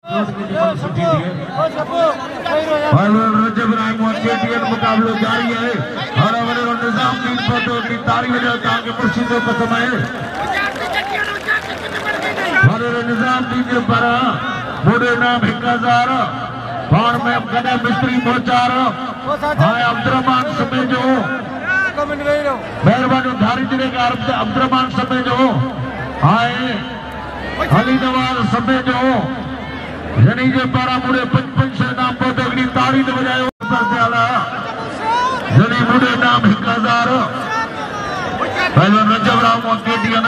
रजब राय मुकाबलो जारी है और निजामुद्दीन पतो की तारीफ के मुर्शिदों का समय निजामुद्दीन के पारा बुढ़े नाम 1000 बाण में कने मिस्त्री मोचार हाय अब्दुर्रहमान समेजो मेहरबानी धारी जिले का अब्दुर्रहमान समेजो हाय अली नवाज समेजो जनी जे पारा मुड़े 55 नाम पदगनी ताड़ी ने बजायो परस्याला जनी मुड़े नाम 1000 पहले रजब राव केटीएन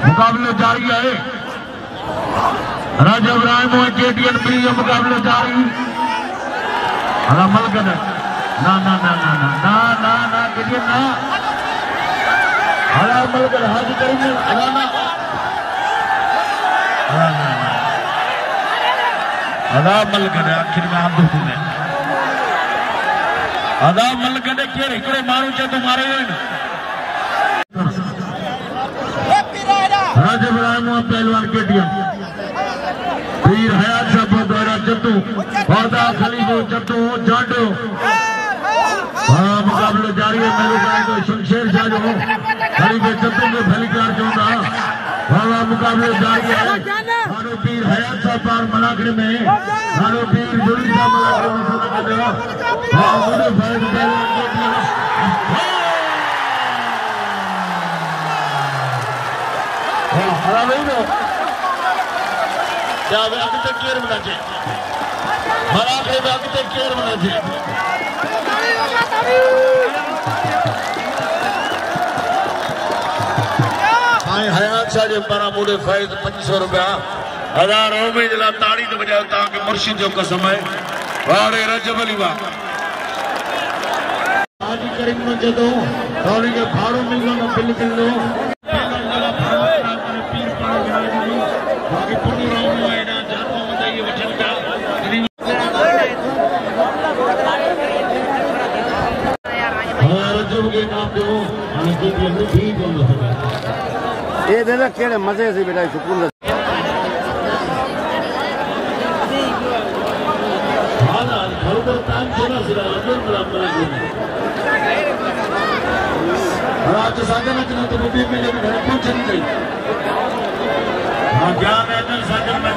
मुकाबले जारी है रजब राव केटीएन प्रिय मुकाबले जारी अमल कर ना ना ना ना ना ना ना ना केटीएन ना अमल कर हाजी करेंगे ना ना अदा मल करे आखिर में आप दुख में अदा मल करे केर एकड़े मारू चे तुम्हारे रजब राय पहलवान केटीएन पीर हयात साहब द्वारा जत्तू पौधा खलीफो जत्तू जाडो मुकाबले जारी है मेरे भाई को शमशेर शाह जो खलीफे जत्तू के फलीकार जोड़ा मुकाबले जारी है मानो पीर हयात साहब पार मलाखड़े में मानो पीर जुड़ी साहब मलाखड़े में सदा कर देगा मुझे भाई पहलवान केटीएन क्या वे अभी तक केयर बना चे मलाखड़े में अभी तक केयर बना चे हयात शाह जे पारा मुड़े फैज 500 रुपया 1000 में जला ताड़ी तो बजाओ ताकि मुर्शिद जो का समय वारे रजब अली वाह आज करीम में जदो थोड़ी के भाड़ो मिलनो न बिल मिलनो पीर पाड़ा जनाजी बाकी पुनी राव में आइना जानो बताइए वचन का रजब के नाम जो केटीएन में भी बोलो ये देना केड़े मजे से बेटा सुकून आज सागर में तो भी में लेकिन कुछ नहीं चाहिए हाँ ज्ञान है सागर में